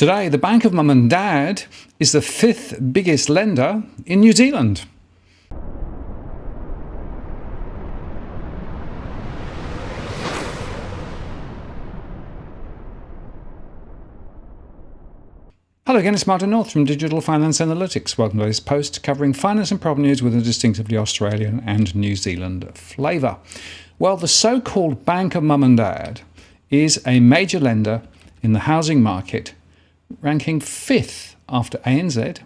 Today, the Bank of Mum and Dad is the fifth biggest lender in New Zealand. Hello again, it's Martin North from Digital Finance Analytics. Welcome to this post covering finance and property news with a distinctively Australian and New Zealand flavour. Well, the so-called Bank of Mum and Dad is a major lender in the housing market, ranking fifth after ANZ,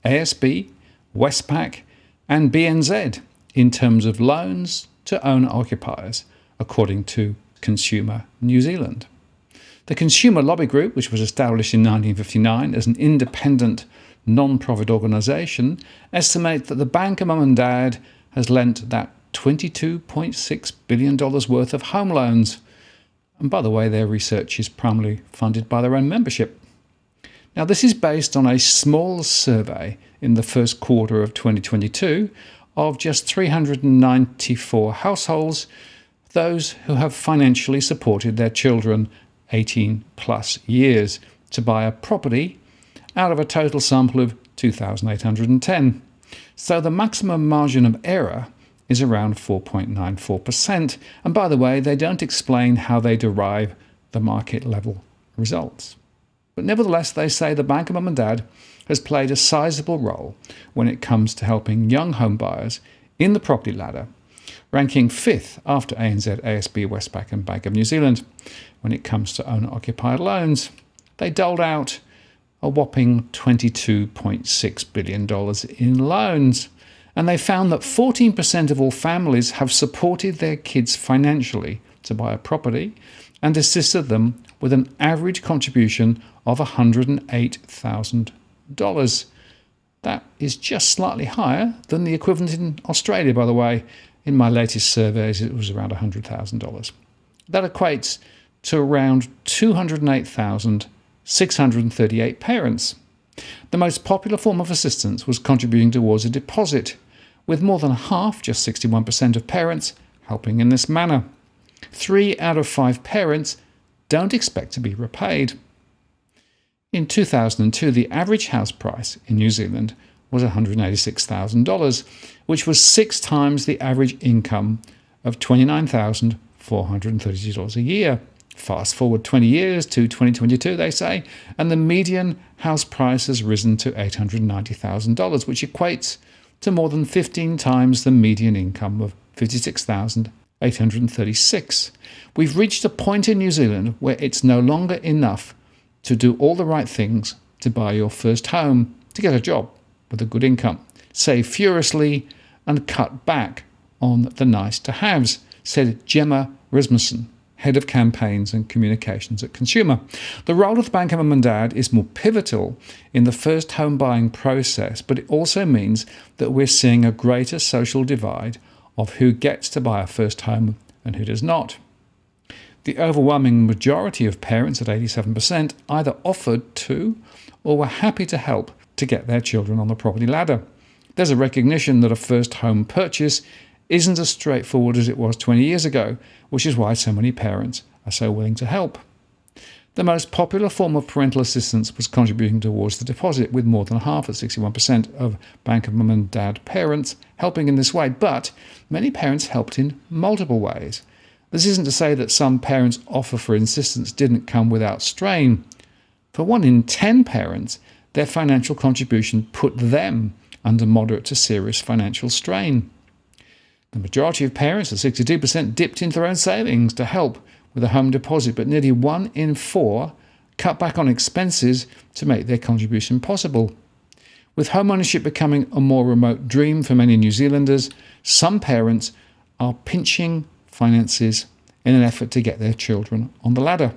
ASB, Westpac and BNZ in terms of loans to owner-occupiers, according to Consumer New Zealand. The Consumer Lobby Group, which was established in 1959 as an independent non-profit organisation, estimates that the Bank of Mum and Dad has lent that $22.6 billion worth of home loans. And by the way, their research is primarily funded by their own membership. Now, this is based on a small survey in the first quarter of 2022 of just 394 households, those who have financially supported their children 18 plus years to buy a property out of a total sample of 2,810. So the maximum margin of error is around 4.94%. And by the way, they don't explain how they derive the market level results. But nevertheless, they say the Bank of Mum and Dad has played a sizable role when it comes to helping young home buyers in the property ladder, ranking fifth after ANZ, ASB, Westpac and Bank of New Zealand. When it comes to owner-occupied loans, they doled out a whopping $22.6 billion in loans. And they found that 14% of all families have supported their kids financially to buy a property and assisted them with an average contribution of $108,000. That is just slightly higher than the equivalent in Australia, by the way. In my latest surveys, it was around $100,000. That equates to around 208,638 parents. The most popular form of assistance was contributing towards a deposit, with more than half, just 61% of parents, helping in this manner. 3 out of 5 parents don't expect to be repaid. In 2002, the average house price in New Zealand was $186,000, which was 6 times the average income of $29,432 a year. Fast forward 20 years to 2022, they say, and the median house price has risen to $890,000, which equates to more than 15 times the median income of $56,836. We've reached a point in New Zealand where it's no longer enough to do all the right things to buy your first home, to get a job with a good income, save furiously and cut back on the nice-to-haves, said Gemma Rasmussen, Head of Campaigns and Communications at Consumer. The role of the Bank of Mum and Dad is more pivotal in the first home buying process, but it also means that we're seeing a greater social divide of who gets to buy a first home and who does not. The overwhelming majority of parents at 87% either offered to or were happy to help to get their children on the property ladder. There's a recognition that a first home purchase isn't as straightforward as it was 20 years ago, which is why so many parents are so willing to help. The most popular form of parental assistance was contributing towards the deposit, with more than half at 61% of Bank of Mum and Dad parents helping in this way, but many parents helped in multiple ways. This isn't to say that some parents' offer for assistance didn't come without strain. For 1 in 10 parents, their financial contribution put them under moderate to serious financial strain. The majority of parents, at 62%, dipped into their own savings to help with a home deposit, but nearly 1 in 4 cut back on expenses to make their contribution possible. With home ownership becoming a more remote dream for many New Zealanders, some parents are pinching finances in an effort to get their children on the ladder.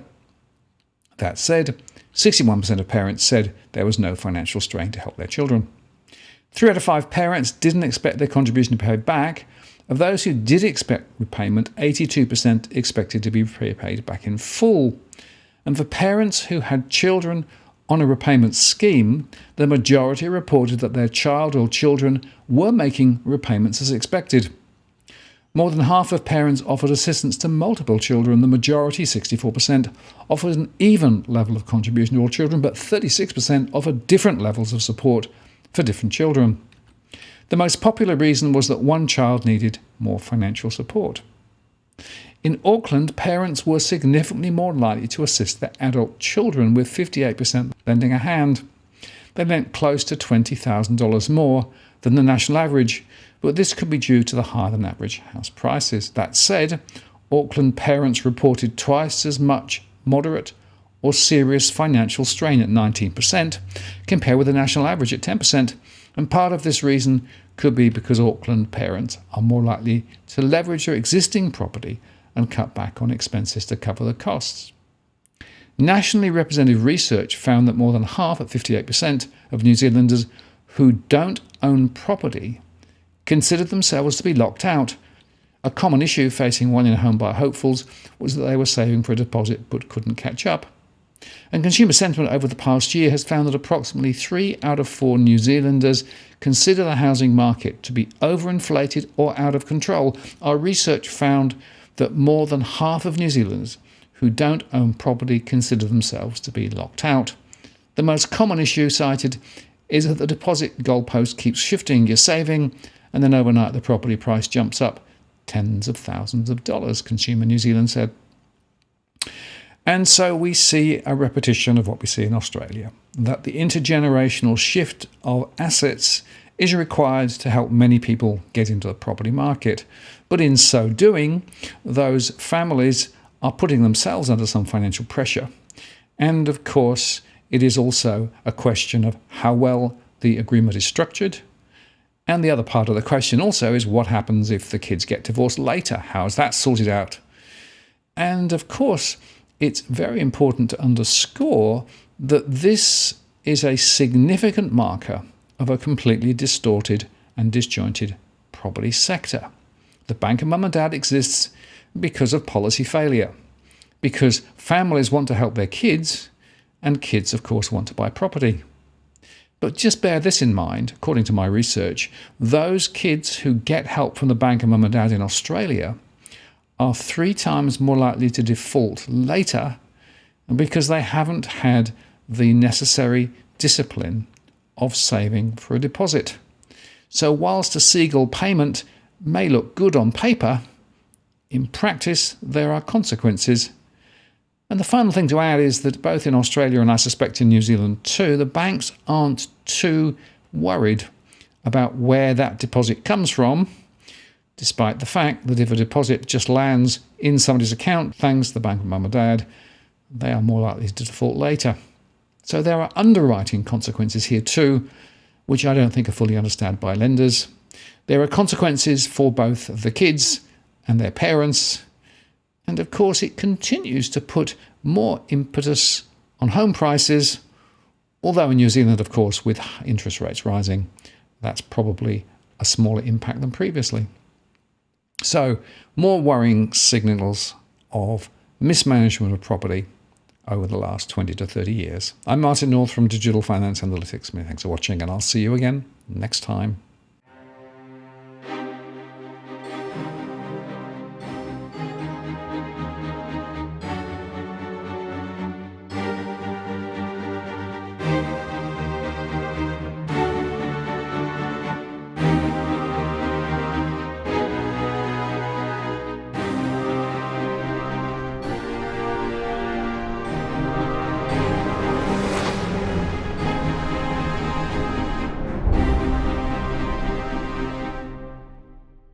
That said, 61% of parents said there was no financial strain to help their children. 3 out of 5 parents didn't expect their contribution to be paid back. Of those who did expect repayment, 82% expected to be repaid back in full. And for parents who had children on a repayment scheme, the majority reported that their child or children were making repayments as expected. More than half of parents offered assistance to multiple children. The majority, 64%, offered an even level of contribution to all children, but 36% offered different levels of support for different children. The most popular reason was that one child needed more financial support. In Auckland, parents were significantly more likely to assist their adult children, with 58% lending a hand. They lent close to $20,000 more than the national average, but this could be due to the higher-than-average house prices. That said, Auckland parents reported twice as much moderate or serious financial strain at 19%, compared with the national average at 10%, and part of this reason could be because Auckland parents are more likely to leverage their existing property and cut back on expenses to cover the costs. Nationally representative research found that more than half, at 58%, of New Zealanders who don't own property considered themselves to be locked out. A common issue facing one-in home buyer hopefuls was that they were saving for a deposit but couldn't catch up. And consumer sentiment over the past year has found that approximately 3 out of 4 New Zealanders consider the housing market to be overinflated or out of control. Our research found that more than half of New Zealanders who don't own property consider themselves to be locked out. The most common issue cited is that the deposit goalpost keeps shifting. You're saving, and then overnight the property price jumps up tens of thousands of dollars, Consumer New Zealand said. And so we see a repetition of what we see in Australia, that the intergenerational shift of assets is required to help many people get into the property market. But in so doing, those families are putting themselves under some financial pressure. And of course, it is also a question of how well the agreement is structured. And the other part of the question also is what happens if the kids get divorced later? How is that sorted out? And of course, it's very important to underscore that this is a significant marker of a completely distorted and disjointed property sector. The bank of mum and dad exists because of policy failure, because families want to help their kids, and kids, of course, want to buy property. But just bear this in mind, according to my research, those kids who get help from the bank of mum and dad in Australia are 3 times more likely to default later because they haven't had the necessary discipline of saving for a deposit. So whilst a Seagull payment may look good on paper, in practice there are consequences. And the final thing to add is that both in Australia and I suspect in New Zealand too, the banks aren't too worried about where that deposit comes from, despite the fact that if a deposit just lands in somebody's account, thanks to the bank of mum and dad, they are more likely to default later. So there are underwriting consequences here too, which I don't think are fully understood by lenders. There are consequences for both the kids and their parents. And of course, it continues to put more impetus on home prices, although in New Zealand, of course, with interest rates rising, that's probably a smaller impact than previously. So, more worrying signals of mismanagement of property over the last 20 to 30 years. I'm Martin North from Digital Finance Analytics. Many thanks for watching, and I'll see you again next time.